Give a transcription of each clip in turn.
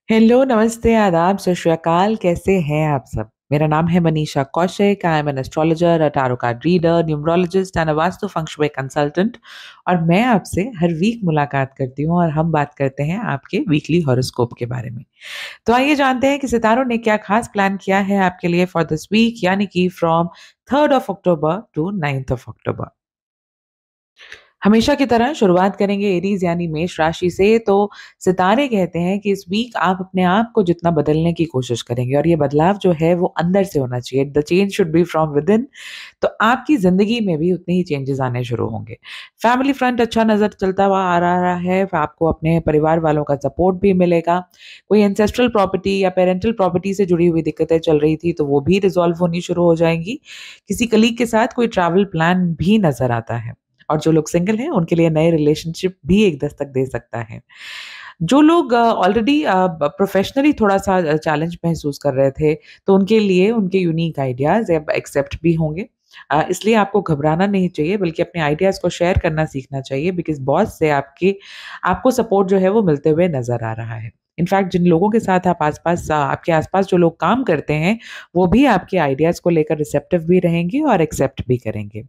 Hello, नमस्ते, आदाब, सत श्री अकाल, कैसे हैं आप सब? मेरा नाम है Manisha Kaushik, I am an astrologer, a tarot card reader, numerologist and a vastu feng shui consultant और मैं आपसे हर वीक मुलाकात करती हूँ और हम बात करते हैं आपके वीकली हॉरोस्कोप के बारे में। तो आइए जानते हैं कि सितारों ने क्या खास प्लान किया है आपके लिए फॉर दिस वीक यानी कि from 3rd of October to 9th of October. हमेशा की तरह शुरुआत करेंगे एरीज यानी मेष राशि से। तो सितारे कहते हैं कि इस वीक आप अपने आप को जितना बदलने की कोशिश करेंगे और ये बदलाव जो है वो अंदर से होना चाहिए। The change should be from with in. तो आपकी जिंदगी में भी उतने ही चेंजेस आने शुरू होंगे। फैमिली फ्रंट अच्छा नजर चलता हुआ आ रहा है। आपको अपने परिवार वालों का सपोर्ट भी मिलेगा। कोई एंसेस्ट्रल प्रॉपर्टी या पेरेंटल प्रॉपर्टी से जुड़ी हुई दिक्कतें चल रही थी तो वो भी रिजॉल्व होनी शुरू हो जाएंगी। किसी कलीग के साथ कोई ट्रैवल प्लान भी नजर आता है। और जो लोग सिंगल हैं उनके लिए नए रिलेशनशिप भी एक दस्तक दे सकता है। जो लोग ऑलरेडी प्रोफेशनली थोड़ा-सा चैलेंज महसूस कर रहे थे, तो उनके लिए उनके यूनिक आइडियाज़ अब एक्सेप्ट भी होंगे। इसलिए आपको घबराना नहीं चाहिए बल्कि अपने आइडियाज़ को शेयर करना सीखना चाहिए बिकॉज़ बॉस से आपको सपोर्ट जो है वो मिलते हुए नज़र आ रहा है। इनफैक्ट जिन लोगों के साथ आपके आस-पास जो लोग काम करते हैं, वो भी आपके आइडियाज़ को लेकर रिसेप्टिव भी रहेंगे और एक्सेप्ट भी करेंगे।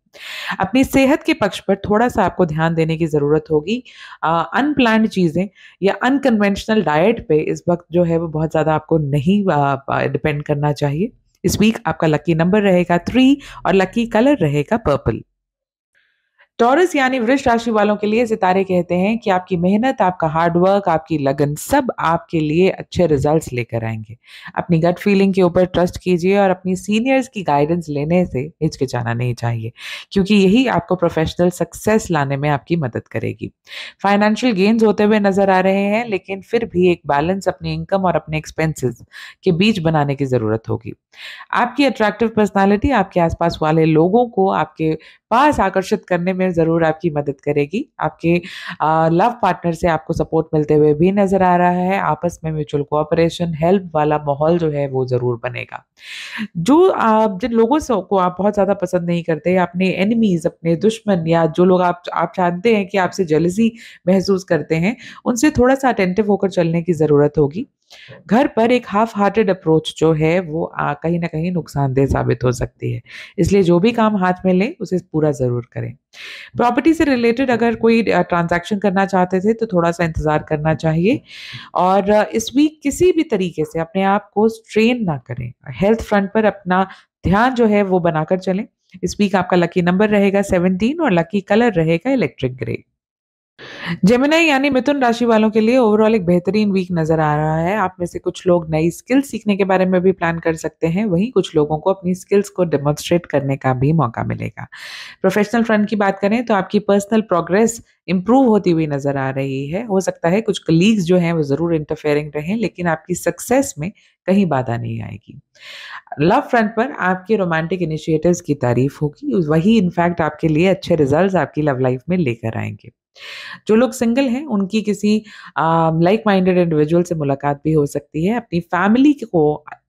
अपनी सेहत के पक्ष पर थोड़ा-सा आपको ध्यान देने की ज़रूरत होगी। अनप्लान्ड चीज़ें या अनकन्वेंशनल डाइट पे इस वक़्त जो है वो बहुत ज़्यादा आपको नहीं डिपेंड करना चाहिए। इस वीक आपका लकी नंबर रहेगा 3 और लकी कलर रहेगा पर्पल। टॉरस यानी वृष राशि वालों के लिए सितारे कहते हैं कि आपकी मेहनत, आपका हार्ड वर्क, आपकी लगन सब आपके लिए अच्छे रिजल्ट्स लेकर आएँगे। अपनी गट फीलिंग के ऊपर ट्रस्ट कीजिए और अपनी सीनियर्स की गाइडेंस लेने से हिचकिचाना नहीं चाहिए, क्योंकि यही आपको प्रोफेशनल सक्सेस लाने में आपकी मदद करेगी। फाइनेंशियल गेन्स होते हुए नज़र आ रहे हैं, लेकिन फिर भी एक बैलेंस अपनी इनकम और अपने एक्सपेंसेस के बीच बनाने की ज़रूरत होगी। आपकी अट्रैक्टिव पर्सनैलिटी आपके आस-पास वाले लोगों को आपके पास आकर्षित करने में ज़रूर आपकी मदद करेगी। आपके लव पार्टनर से आपको सपोर्ट मिलते हुए भी नज़र आ रहा है। आपस में म्यूचुअल कोऑपरेशन, हेल्प वाला माहौल जो है वो ज़रूर बनेगा। जो आप जिन लोगों से को आप बहुत ज़्यादा पसंद नहीं करते, अपने एनिमीज़, अपने दुश्मन या जो लोग आप जानते हैं कि आपसे जेलसी महसूस करते हैं, उनसे थोड़ा-सा अटेंटिव होकर चलने की ज़रूरत होगी। घर पर एक हाफ हार्टेड अप्रोच जो है वो कहीं न कहीं नुकसानदेह साबित हो सकती है। इसलिए जो भी काम हाथ में लें, उसे पूरा ज़रूर करें। प्रॉपर्टी से रिलेटेड अगर कोई ट्रांज़ैक्शन करना चाहते थे, तो थोड़ा-सा इंतज़ार करना चाहिए और इस वीक किसी भी तरीके से अपने आप को स्ट्रेन ना करें। हेल्थ फ्रंट पर अपना ध्यान जो है वो बनाकर चलें। इस वीक आपका लकी नंबर रहेगा 17 और लकी कलर रहेगा इलेक्ट्रिक ग्रे। जेमिनी यानी मिथुन राशि वालों के लिए ओवरऑल एक बेहतरीन वीक नज़र आ रहा है। आप में से कुछ लोग नई स्किल सीखने के बारे में भी प्लान कर सकते हैं, वहीं कुछ लोगों को अपनी स्किल्स को डेमोंस्ट्रेट करने का भी मौका मिलेगा। प्रोफेशनल फ्रंट की बात करें तो आपकी पर्सनल प्रोग्रेस इम्प्रूव होती हुई नज़र आ रही है। हो सकता है कुछ कलीग्स जो हैं वो ज़रूर इंटरफेयरिंग रहें, लेकिन आपकी सक्सेस में कहीं बाधा नहीं आएगी। लव फ्रंट पर आपके रोमांटिक इनिशिएटिव्स की तारीफ होगी, वही इनफैक्ट आपके लिए अच्छे रिजल्ट्स आपकी लव लाइफ में लेकर आएँगे। जो लोग सिंगल हैं उनकी किसी लाइक माइंडेड इंडिविजुअल से मुलाकात भी हो सकती है। अपनी फैमिली को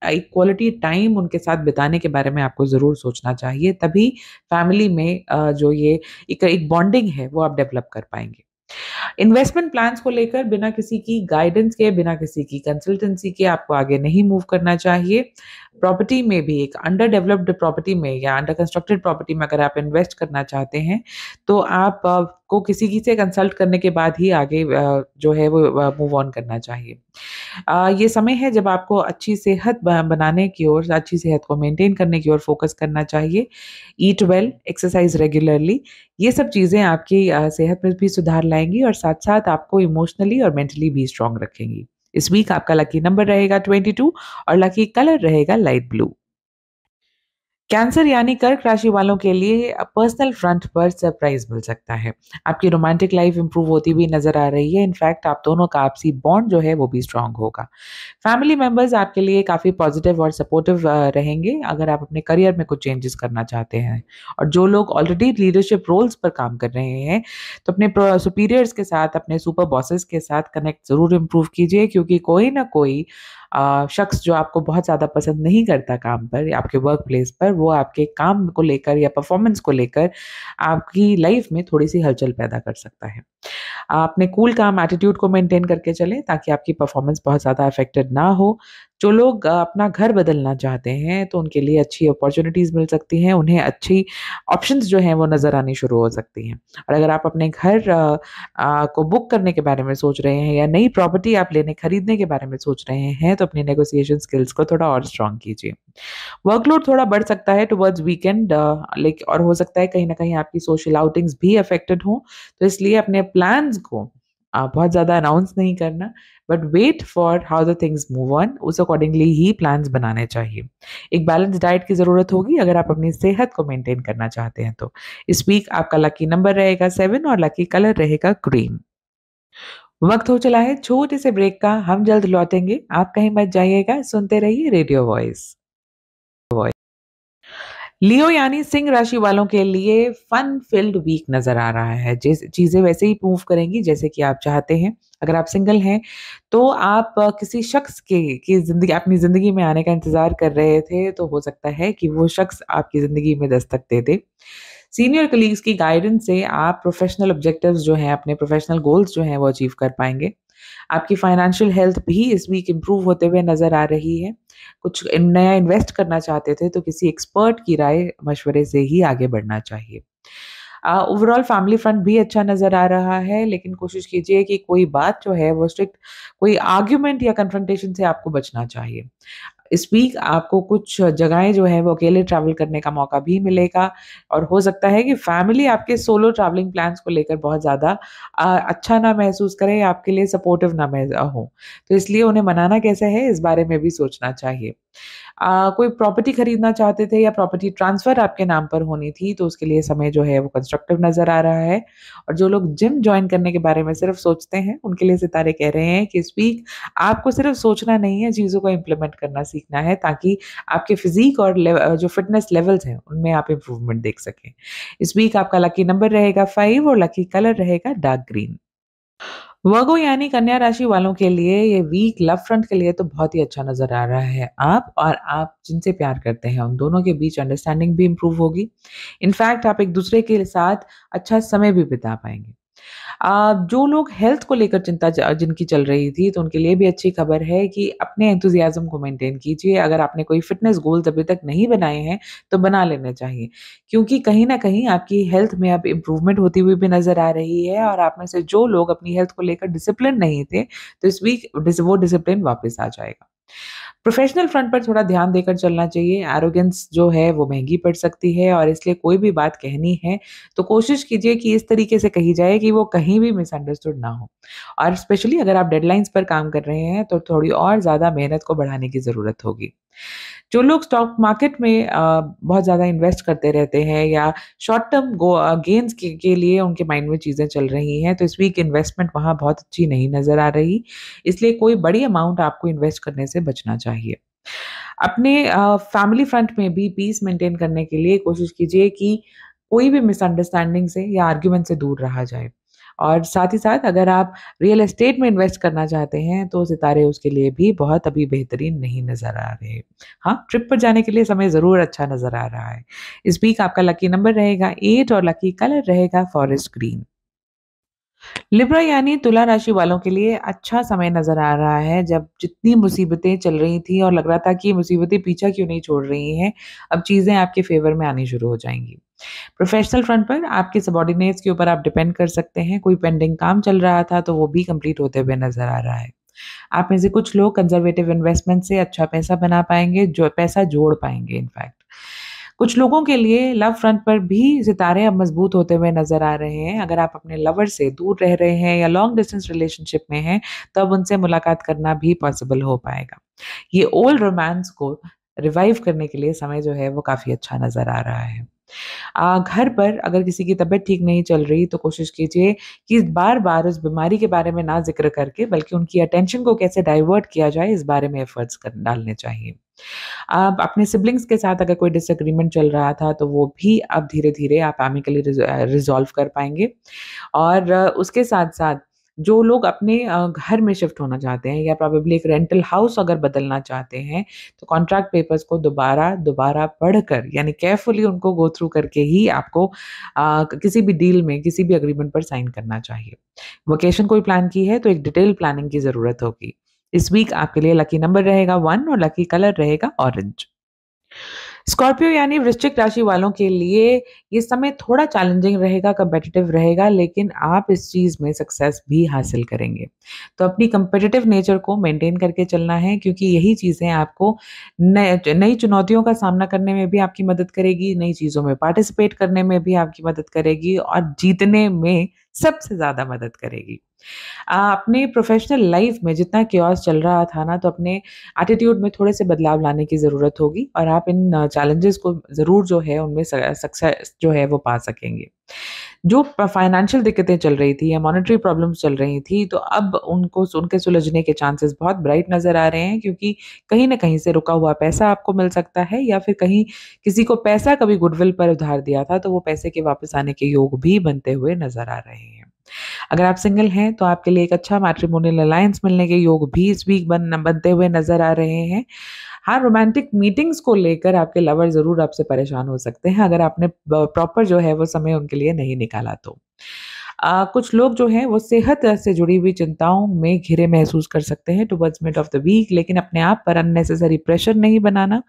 एक क्वालिटी टाइम उनके साथ बिताने के बारे में आपको ज़रूर सोचना चाहिए, तभी फैमिली में जो ये एक बॉन्डिंग है वो आप डेवलप कर पाएँगे। इन्वेस्टमेंट प्लान्स को लेकर बिना किसी की गाइडेंस के, बिना किसी की कंसल्टेंसी के आपको आगे नहीं मूव करना चाहिए। प्रॉपर्टी में भी एक अंडर डेवलप्ड प्रॉपर्टी में या अंडर कंस्ट्रक्टेड प्रॉपर्टी में अगर आप इन्वेस्ट करना चाहते हैं, तो आप को किसी की से कंसल्ट करने के बाद ही आगे जो है वो मूव ऑन करना चाहिए। ये समय है जब आपको अच्छी सेहत बनाने की ओर, अच्छी सेहत को मेंटेन करने की ओर फोकस करना चाहिए। ईट वेल, एक्सरसाइज रेगुलरली, ये सब चीज़ें आपकी सेहत में भी सुधार लाएँगी और साथ-साथ आपको इमोशनली और मेंटली भी स्ट्रॉन्ग रखेंगी। इस वीक आपका लकी नंबर रहेगा 22 और लकी कलर रहेगा लाइट ब्लू। कैंसर यानी कर्क राशि वालों के लिए पर्सनल फ्रंट पर सरप्राइज मिल सकता है। आपकी रोमांटिक लाइफ इंप्रूव होती हुई नजर आ रही है। इनफैक्ट आप दोनों का आपसी बॉन्ड जो है वो भी स्ट्रांग होगा। फैमिली मेंबर्स आपके लिए काफ़ी पॉजिटिव और सपोर्टिव रहेंगे अगर आप अपने करियर में कुछ चेंजेस करना चाहते हैं। और जो लोग ऑलरेडी लीडरशिप रोल्स पर काम कर रहे हैं, तो अपने सुपीरियर्स के साथ, अपने सुपर बॉसेस के साथ कनेक्ट ज़रूर इम्प्रूव कीजिए, क्योंकि कोई ना कोई शख्स जो आपको बहुत ज़्यादा पसंद नहीं करता काम पर या आपके वर्क प्लेस पर, वो आपके काम को लेकर या परफॉर्मेंस को लेकर आपकी लाइफ में थोड़ी-सी हलचल पैदा कर सकता है। अपने कूल काम एटीट्यूड को मेंटेन करके चलें ताकि आपकी परफॉर्मेंस बहुत ज़्यादा अफेक्टेड ना हो। जो लोग अपना घर बदलना चाहते हैं तो उनके लिए अच्छी अपॉर्च्युनिटीज़ मिल सकती हैं, उन्हें अच्छी ऑप्शंस जो हैं वो नज़र आनी शुरू हो सकती हैं। और अगर आप अपने घर को बुक करने के बारे में सोच रहे हैं या नई प्रॉपर्टी आप खरीदने के बारे में सोच रहे हैं तो अपनी नेगोशिएशन स्किल्स को थोड़ा और स्ट्रॉन्ग कीजिए। वर्कलोड थोड़ा बढ़ सकता है टुवर्ड्स वीकेंड लेक और हो सकता है कहीं न कहीं आपकी सोशल आउटिंग्स भी अफेक्टेड हों, तो इसलिए अपने प्लान्स को बहुत ज़्यादा अनाउंस नहीं करना, but wait for how the things move on, उस अकॉर्डिंगली ही प्लान्स बनाने चाहिए। एक बैलेंस डाइट की ज़रूरत होगी अगर आप अपनी सेहत को मेंटेन करना चाहते हैं तो। इस वीक आपका लकी नंबर रहेगा 7 और लकी कलर रहेगा ग्रीन। वक़्त हो चला है छोटे से ब्रेक का, हम जल्द लौटेंगे। आप कहीं मत जाइएगा, सुनते रहिए रेडियो वॉइस। लियो यानी सिंह राशि वालों के लिए फन फिल्ड वीक नज़र आ रहा है। जैसे चीज़ें वैसे ही मूव करेंगी जैसे कि आप चाहते हैं। अगर आप सिंगल हैं तो आप किसी शख्स के की ज़िंदगी अपनी ज़िंदगी में आने का इंतज़ार कर रहे थे, तो हो सकता है कि वो शख्स आपकी ज़िंदगी में दस्तक दे दे। सीनियर कलीग्स की गाइडेंस से आप प्रोफ़ेशनल ऑब्जेक्टिव्स जो हैं, अपने प्रोफ़ेशनल गोल्स जो हैं वो अचीव कर पाएँगे। आपकी फाइनेंशियल हेल्थ भी इस वीक इम्प्रूव होते हुए नज़र आ रही है। कुछ नया इन्वेस्ट करना चाहते थे तो किसी एक्सपर्ट की राय मशवरे से ही आगे बढ़ना चाहिए। ओवरऑल फैमिली फ्रंट भी अच्छा नज़र आ रहा है, लेकिन कोशिश कीजिए कि कोई बात जो है वो स्ट्रिक्ट कोई आर्ग्यूमेंट या कन्फ्रंटेशन से आपको बचना चाहिए। इस वीक आपको कुछ जगहें जो है वो अकेले ट्रैवल करने का मौका भी मिलेगा और हो सकता है कि फैमिली आपके सोलो ट्रैवलिंग प्लान्स को लेकर बहुत ज़्यादा अच्छा ना महसूस करे, आपके लिए सपोर्टिव ना हो। तो इसलिए उन्हें मनाना कैसे है इस बारे में भी सोचना चाहिए। कोई प्रॉपर्टी खरीदना चाहते थे या प्रॉपर्टी ट्रांसफ़र आपके नाम पर होनी थी तो उसके लिए समय जो है वो कंस्ट्रक्टिव नज़र आ रहा है। और जो लोग जिम जॉइन करने के बारे में सिर्फ़ सोचते हैं, उनके लिए सितारे कह रहे हैं कि इस वीक आपको सिर्फ़ सोचना नहीं है, चीज़ों को इम्प्लीमेंट करना सीखना है ताकि आपके फ़िज़ीक और जो फ़िटनेस लेवल्स हैं, उनमें आप इम्प्रूवमेंट देख सकें। इस वीक आपका लकी नंबर रहेगा 5 और लकी कलर रहेगा डार्क ग्रीन। वर्गो यानी कन्या राशि वालों के लिए ये वीक लव फ्रंट के लिए तो बहुत ही अच्छा नज़र आ रहा है। आप जिनसे प्यार करते हैं, उन दोनों के बीच अंडरस्टैंडिंग भी इम्प्रूव होगी। इनफैक्ट आप एक-दूसरे के साथ अच्छा समय भी बिता पाएँगे। जो लोग हेल्थ को लेकर चिंता जिनकी चल रही थी, तो उनके लिए भी अच्छी खबर है कि अपने एंथुसियाज़्म को मेंटेन कीजिए। अगर आपने कोई फिटनेस गोल्स अभी तक नहीं बनाए हैं, तो बना लेने चाहिए। क्योंकि कहीं न कहीं आपकी हेल्थ में अब इम्प्रूवमेंट होती हुई भी नज़र आ रही है और आप में से जो लोग अपनी हेल्थ को लेकर डिसिप्लिन नहीं थे, तो इस वीक वो डिसिप्लिन वापस आ जाएगा। प्रोफ़ेशनल फ्रंट पर थोड़ा ध्यान देकर चलना चाहिए। एरोगेंस जो है वो महँगी पड़ सकती है और इसलिए कोई भी बात कहनी है तो कोशिश कीजिए कि इस तरीके से कही जाए कि वो कहीं भी मिसअंडरस्टूड ना हो। और स्पेशली अगर आप डेडलाइन्स पर काम कर रहे हैं तो थोड़ी और ज़्यादा मेहनत को बढ़ाने की ज़रूरत होगी। जो लोग स्टॉक मार्केट में बहुत ज़्यादा इन्वेस्ट करते रहते हैं या शॉर्ट टर्म गेन्स के लिए उनके माइंड में चीज़ें चल रही हैं, तो इस वीक इन्वेस्टमेंट वहाँ बहुत अच्छी नहीं नज़र आ रही। इसलिए कोई बड़ी अमाउंट आपको इन्वेस्ट करने से बचना चाहिए। अपने फैमिली फ्रंट में भी पीस मेंटेन करने के लिए कोशिश कीजिए कि कोई भी मिसअंडरस्टैंडिंग से या आर्ग्यूमेंट से दूर रहा जाए। और साथ ही साथ अगर आप रियल एस्टेट में इन्वेस्ट करना चाहते हैं, तो सितारे उसके लिए भी बहुत अभी बेहतरीन नहीं नज़र आ रहे। हाँ, ट्रिप पर जाने के लिए समय ज़रूर अच्छा नज़र आ रहा है। इस वीक आपका लकी नंबर रहेगा 8 और लकी कलर रहेगा फॉरेस्ट ग्रीन। लिब्रा यानी तुला राशि वालों के लिए अच्छा समय नज़र आ रहा है, जब जितनी मुसीबतें चल रही थी और लग रहा था कि ये मुसीबतें पीछा क्यों नहीं छोड़ रही हैं, अब चीज़ें आपके फ़ेवर में आनी शुरू हो जाएँगी। प्रोफ़ेशनल फ्रंट पर आपके सबॉर्डिनेट्स के ऊपर आप डिपेंड कर सकते हैं, कोई पेंडिंग काम चल रहा था तो वो भी कंप्लीट होते हुए नज़र आ रहा है। आप में से कुछ लोग कंज़र्वेटिव इन्वेस्टमेंट से अच्छा पैसा बना पाएँगे, जो पैसा जोड़ पाएँगे इनफैक्ट। कुछ लोगों के लिए लव फ्रंट पर भी सितारे अब मजबूत होते हुए नज़र आ रहे हैं। अगर आप अपने लवर से दूर रह रहे हैं या लॉन्ग डिस्टेंस रिलेशनशिप में हैं, तो अब उनसे मुलाकात करना भी पॉसिबल हो पाएगा। ये ओल्ड रोमांस को रिवाइव करने के लिए समय जो है वो काफ़ी अच्छा नज़र आ रहा है। घर पर अगर किसी की तबीयत ठीक नहीं चल रही तो कोशिश कीजिए कि बार-बार उस बीमारी के बारे में ना ज़िक्र करके बल्कि उनकी अटेंशन को कैसे डाइवर्ट किया जाए इस बारे में एफर्ट्स डालने चाहिए। आप अपने सिबलिंग्स के साथ अगर कोई डिसएग्रीमेंट चल रहा था तो वो भी अब धीरे-धीरे आप एमिकली रिज़ॉल्व कर पाएँगे। और उसके साथ-साथ जो लोग अपने घर में शिफ्ट होना चाहते हैं या प्रोबेबली एक रेंटल हाउस अगर बदलना चाहते हैं, तो कॉन्ट्रैक्ट पेपर्स को दोबारा पढ़कर यानी केयरफुली उनको गो थ्रू करके ही आपको किसी भी डील में, किसी भी एग्रीमेंट पर साइन करना चाहिए। वेकेशन कोई प्लान की है तो एक डिटेल प्लानिंग की ज़रूरत होगी। इस वीक आपके लिए लकी नंबर रहेगा 1 और लकी कलर रहेगा ऑरेंज। स्कॉर्पियो यानी वृश्चिक राशि वालों के लिए ये समय थोड़ा चैलेंजिंग रहेगा, कॉम्पिटिटिव रहेगा, लेकिन आप इस चीज़ में सक्सेस भी हासिल करेंगे। तो अपनी कॉम्पिटिटिव नेचर को मेंटेन करके चलना है क्योंकि यही चीज़ें आपको नए नई चुनौतियों का सामना करने में भी आपकी मदद करेगी, नई चीज़ों में पार्टिसिपेट करने में भी आपकी मदद करेगी और जीतने में सबसे ज़्यादा मदद करेगी। अपने प्रोफ़ेशनल लाइफ़ में जितना chaos चल रहा था ना, तो अपने एटीट्यूड में थोड़े से बदलाव लाने की ज़रूरत होगी और आप इन चैलेंजेज़ को ज़रूर जो है उनमें सक्सेस जो है वो पा सकेंगे। जो फाइनेंशियल दिक्कतें चल रही थी या मॉनेटरी प्रॉब्लम्स चल रही थी, तो अब उनके सुलझने के चांसेस बहुत ब्राइट नज़र आ रहे हैं क्योंकि कहीं न कहीं से रुका हुआ पैसा आपको मिल सकता है या फिर कहीं किसी को पैसा कभी गुडविल पर उधार दिया था, तो वो पैसे के वापस आने के योग भी बनते हुए नज़र आ रहे हैं। अगर आप सिंगल हैं तो आपके लिए एक अच्छा मैट्रिमोनियल अलायंस मिलने के योग भी इस वीक बनते हुए नज़र आ रहे हैं। हाँ, रोमांटिक मीटिंग्स को लेकर आपके लवर ज़रूर आपसे परेशान हो सकते हैं अगर आपने प्रॉपर जो है वो समय उनके लिए नहीं निकाला तो। कुछ लोग जो हैं वो सेहत से जुड़ी हुई चिंताओं में घिरे महसूस कर सकते हैं towards mid of the week, लेकिन अपने आप पर अननेसेसरी प्रेशर नहीं बनाना,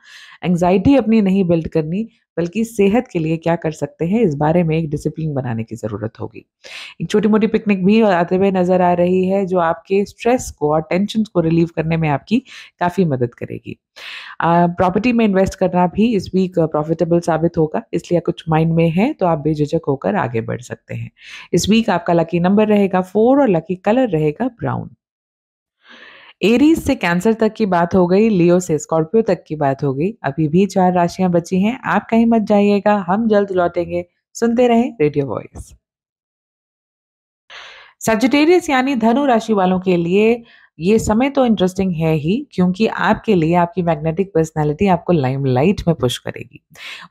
एंग्ज़ायटी अपनी नहीं बिल्ड करनी, बल्कि सेहत के लिए क्या कर सकते हैं इस बारे में एक डिसिप्लिन बनाने की ज़रूरत होगी। एक छोटी-मोटी पिकनिक भी आते हुए नज़र आ रही है जो आपके स्ट्रेस को और टेंशन्स को रिलीव करने में आपकी काफ़ी मदद करेगी। प्रॉपर्टी में इन्वेस्ट करना भी इस वीक प्रॉफिटेबल साबित होगा, इसलिए कुछ माइंड में है तो आप बेझिझक होकर आगे बढ़ सकते हैं। इस वीक आपका लकी नंबर रहेगा 4 और लकी कलर रहेगा ब्राउन। एरीज़ से कैंसर तक की बात हो गई, लियो से स्कॉर्पियो तक की बात हो गई। अभी भी 4 राशियाँ बची हैं, आप कहीं मत जाइएगा, हम जल्द लौटेंगे। सुनते रहें रेडियो वॉइस। सजिटेरियस यानी धनु राशि वालों के लिए ये समय तो इंटरेस्टिंग है ही क्योंकि आपके लिए आपकी मैग्नेटिक पर्सनैलिटी आपको लाइमलाइट में पुश करेगी।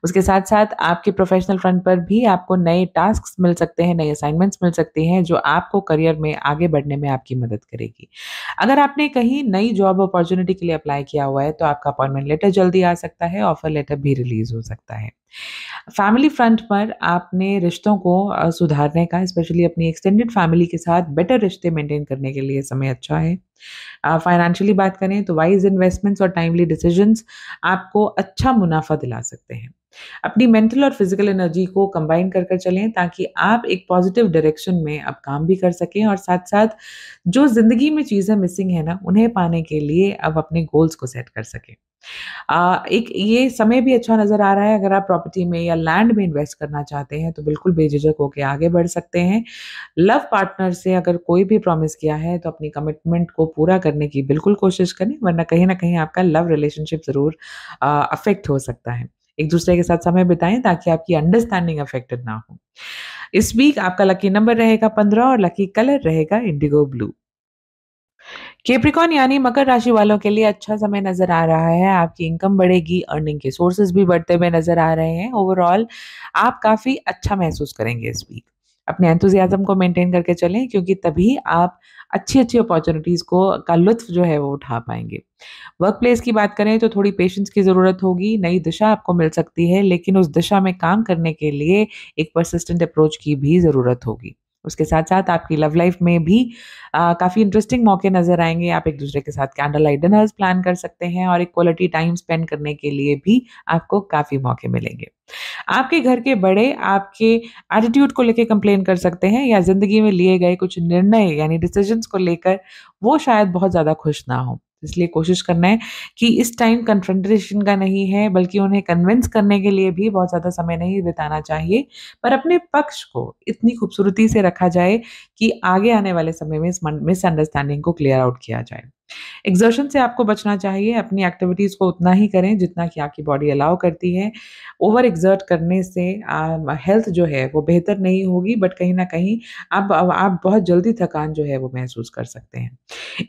उसके साथ-साथ आपके प्रोफ़ेशनल फ्रंट पर भी आपको नए टास्क्स मिल सकते हैं, नए असाइनमेंट्स मिल सकती हैं जो आपको करियर में आगे बढ़ने में आपकी मदद करेगी। अगर आपने कहीं नई जॉब अपॉर्च्युनिटी के लिए अप्लाई किया हुआ है तो आपका अपॉइंटमेंट लेटर जल्दी आ सकता है, ऑफ़र लेटर भी रिलीज़ हो सकता है। फैमिली फ्रंट पर आपने रिश्तों को सुधारने का स्पेशली अपनी एक्सटेंडेड फैमिली के साथ बेटर रिश्ते मेंटेन करने के लिए समय अच्छा है। फाइनेंशियली बात करें तो वाइज़ इन्वेस्टमेंट्स और टाइमली डिसीजंस आपको अच्छा मुनाफ़ा दिला सकते हैं। अपनी मेंटल और फिज़िकल एनर्जी को कंबाइन कर चलें ताकि आप एक पॉजिटिव डायरेक्शन में अब काम भी कर सकें और साथ-साथ जो ज़िंदगी में चीज़ें मिसिंग है ना, उन्हें पाने के लिए अब अपने गोल्स को सेट कर सकें। एक ये समय भी अच्छा नज़र आ रहा है अगर आप प्रॉपर्टी में या लैंड में इन्वेस्ट करना चाहते हैं तो बिल्कुल बेझिझक होके आगे बढ़ सकते हैं। लव पार्टनर से अगर कोई भी प्रॉमिस किया है तो अपनी कमिटमेंट को पूरा करने की बिल्कुल कोशिश करें वरना कहीं न कहीं आपका लव रिलेशनशिप ज़रूर अफ़ेक्ट हो सकता है। एक-दूसरे के साथ समय बिताएँ ताकि आपकी अंडरस्टैंडिंग अफ़ेक्टेड ना हो। इस वीक आपका लकी नंबर रहेगा 15 और लकी कलर रहेगा इंडिगो ब्लू। कैप्रिकॉर्न यानी मकर राशि वालों के लिए अच्छा समय नज़र आ रहा है, आपकी इनकम बढ़ेगी, अर्निंग के सोर्सेज़ भी बढ़ते हुए नज़र आ रहे हैं। ओवरऑल आप काफ़ी अच्छा महसूस करेंगे इस वीक। अपने एंथुसियाज़्म को मेंटेन करके चलें क्योंकि तभी आप अच्छी-अच्छी अपॉर्च्युनिटीज़ को का लुत्फ़ जो है वो उठा पाएँगे। वर्क प्लेस की बात करें तो थोड़ी पेशेंस की ज़रूरत होगी, नई दिशा आपको मिल सकती है लेकिन उस दिशा में काम करने के लिए एक पर्सिस्टेंट अप्रोच की भी ज़रूरत होगी। उसके साथ-साथ आपकी लव लाइफ़ में भी काफ़ी इंटरेस्टिंग मौके नज़र आएँगे, आप एक-दूसरे के साथ कैंडल लाइट डिनर्स प्लान कर सकते हैं और एक क्वालिटी टाइम स्पेंड करने के लिए भी आपको काफ़ी मौके मिलेंगे। आपके घर के बड़े आपके एटीट्यूड को लेके कंप्लेन कर सकते हैं या ज़िंदगी में लिए गए कुछ निर्णय यानी डिसीजंस को लेकर वो शायद बहुत ज़्यादा खुश ना हों। इसलिए कोशिश करना है कि इस टाइम कन्फ्रंटेशन का नहीं है बल्कि उन्हें कन्विंस करने के लिए भी बहुत ज़्यादा समय नहीं बिताना चाहिए, पर अपने पक्ष को इतनी खूबसूरती से रखा जाए कि आगे आने वाले समय में इस मिसअंडरस्टैंडिंग को क्लियर आउट किया जाए। एक्सर्शन से आपको बचना चाहिए, अपनी एक्टिविटीज़ को उतना ही करें जितना कि आपकी बॉडी अलाउ करती है। ओवर एक्सर्ट करने से हेल्थ जो है वो बेहतर नहीं होगी बट कहीं न कहीं आप बहुत जल्दी थकान जो है वो महसूस कर सकते हैं।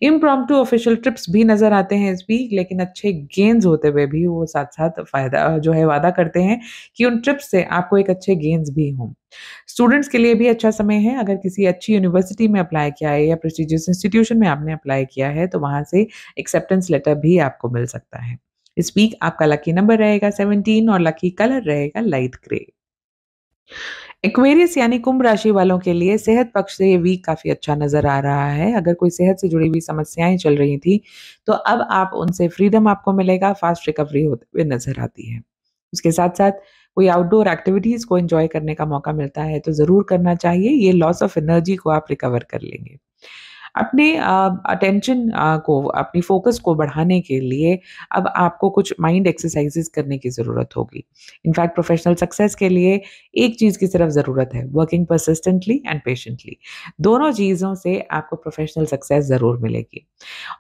इम्प्रॉम्प्टू ऑफिशियल ट्रिप्स भी नज़र आते हैं इस वीक लेकिन अच्छे गेन्स होते हुए भी वो साथ-साथ फ़ायदा जो है वादा करते हैं कि उन ट्रिप्स से आपको एक अच्छे गेन्स भी हों। स्टूडेंट्स के लिए भी अच्छा समय है, अगर किसी अच्छी यूनिवर्सिटी में अप्लाई किया है या प्रेस्टिजियस इंस्टीट्यूशन में आपने अप्लाई किया है, तो वहाँ से एक्सेप्टेंस लेटर भी आपको मिल सकता है। इस वीक आपका लकी नंबर रहेगा 17 और लकी कलर रहेगा लाइट ग्रे। एक्वेरियस यानी कुंभ राशि वालों के लिए सेहत पक्ष से ये वीक काफ़ी अच्छा नज़र आ रहा है। अगर कोई सेहत से जुड़ी हुई समस्याएँ चल रही थी, तो अब आप उनसे फ्रीडम आपको मिलेगा, फ़ास्ट रिकवरी होते हुए नज़र आती है। उसके साथ-साथ कोई आउटडोर एक्टिविटीज़ को एन्जॉय करने का मौका मिलता है, तो ज़रूर करना चाहिए। ये लॉस ऑफ एनर्जी को आप रिकवर कर लेंगे। अपने अटेंशन को अपनी फ़ोकस को बढ़ाने के लिए अब आपको कुछ माइंड एक्सरसाइज़ेज़ करने की ज़रूरत होगी। इनफैक्ट प्रोफ़ेशनल सक्सेस के लिए एक चीज़ की सिर्फ़ ज़रूरत है, वर्किंग परसिस्टेंटली एंड पेशेंटली। दोनों चीज़ों से आपको प्रोफ़ेशनल सक्सेस ज़रूर मिलेगी।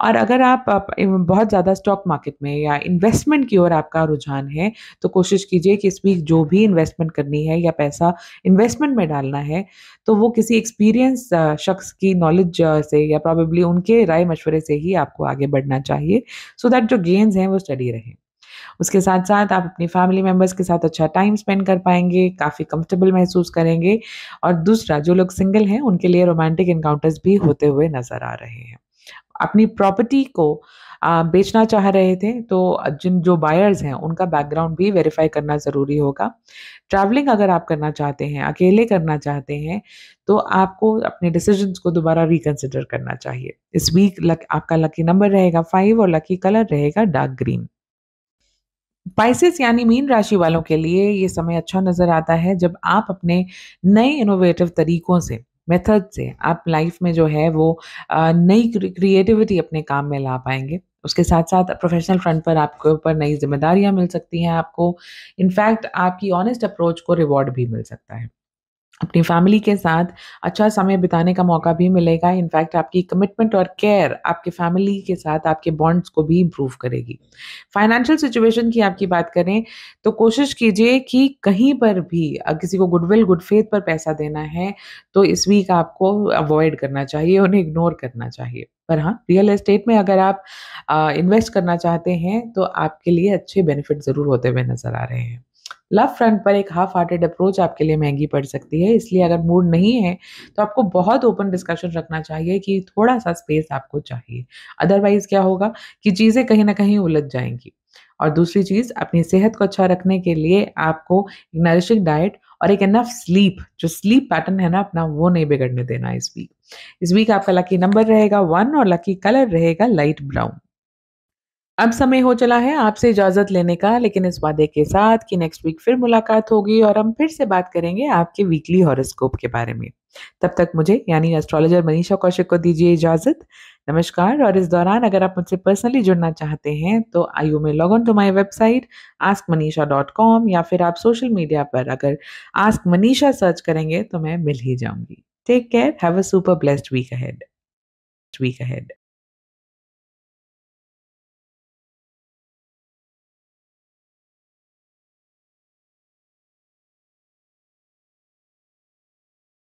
और अगर आप बहुत ज़्यादा स्टॉक मार्केट में या इन्वेस्टमेंट की ओर आपका रुझान है, तो कोशिश कीजिए कि इस वीक जो भी इन्वेस्टमेंट करनी है या पैसा इन्वेस्टमेंट में डालना है, तो वो किसी एक्सपीरियंस शख्स की नॉलेज से या प्रोबेबली उनके राय-मशवरे से ही आपको आगे बढ़ना चाहिए, सो दैट जो गेन्स हैं वो स्टडी रहें। उसके साथ-साथ आप अपनी फैमिली मेंबर्स के साथ अच्छा टाइम स्पेंड कर पाएँगे, काफ़ी कंफर्टेबल महसूस करेंगे और दूसरा जो लोग सिंगल हैं, उनके लिए रोमांटिक एनकाउंटर्स भी होते हुए नज़र आ रहे हैं। अपनी प्रॉपर्टी को बेचना चाह रहे थे, तो जिन जो बायर्स हैं, उनका बैकग्राउंड भी वेरीफ़ाई करना ज़रूरी होगा। ट्रैवलिंग अगर आप करना चाहते हैं, अकेले करना चाहते हैं, तो आपको अपने डिसिजंस को दोबारा रिकंसिडर करना चाहिए। इस वीक लक आपका लकी नंबर रहेगा 5 और लकी कलर रहेगा डार्क ग्रीन। स्पाइसेस यानी मीन राशि वालों के लिए ये समय अच्छा नज़र आता है जब आप अपने नए इनोवेटिव तरीकों से, मेथड से आप लाइफ में जो है वो नई क्रिएटिविटी अपने काम में ला पाएँगे। उसके साथ-साथ प्रोफ़ेशनल फ्रंट पर आपके ऊपर नई ज़िम्मेदारियाँ मिल सकती हैं आपको। इनफैक्ट आपकी ऑनेस्ट अप्रोच को रिवॉर्ड भी मिल सकता है। अपनी फैमिली के साथ अच्छा समय बिताने का मौका भी मिलेगा। इनफैक्ट आपकी कमिटमेंट और केयर आपके फैमिली के साथ आपके बॉन्ड्स को भी इम्प्रूव करेगी। फाइनेंशियल सिचुएशन की आपकी बात करें, तो कोशिश कीजिए कि कहीं पर भी किसी को गुडविल, गुड फेथ पर पैसा देना है, तो इस वीक आपको अवॉइड करना चाहिए, उन्हें इग्नोर करना चाहिए। पर हाँ, रियल एस्टेट में अगर आप इन्वेस्ट करना चाहते हैं, तो आपके लिए अच्छे बेनिफिट ज़रूर होते हुए नज़र आ रहे हैं। लव फ्रंट पर एक हाफ हार्टेड अप्रोच आपके लिए महँगी पड़ सकती है, इसलिए अगर मूड नहीं है, तो आपको बहुत ओपन डिस्कशन रखना चाहिए कि थोड़ा-सा स्पेस आपको चाहिए। अदरवाइज़ क्या होगा कि चीज़ें कहीं न कहीं उलझ जाएँगी। और दूसरी चीज़, अपनी सेहत को अच्छा रखने के लिए आपको नरिशिंग डाइट और एक इनफ स्लीप, जो स्लीप पैटर्न है ना अपना, वो नहीं बिगड़ने देना इस वीक। इस वीक आपका लकी नंबर रहेगा 1 और लकी कलर रहेगा लाइट ब्राउन। अब समय हो चला है आपसे इजाज़त लेने का, लेकिन इस वादे के साथ कि नेक्स्ट वीक फिर मुलाकात होगी और हम फिर से बात करेंगे आपके वीकली हॉरोस्कोप के बारे में। तब तक मुझे यानी एस्ट्रोलॉजर मनीषा कौशिक को दीजिए इजाज़त। नमस्कार। और इस दौरान अगर आप मुझसे पर्सनली जुड़ना चाहते हैं, तो you may log on to my website askmanisha.com या फिर आप सोशल मीडिया पर अगर आस्क मनीषा सर्च करेंगे, तो मैं मिल ही जाऊँगी। Take care, have a super blessed week ahead.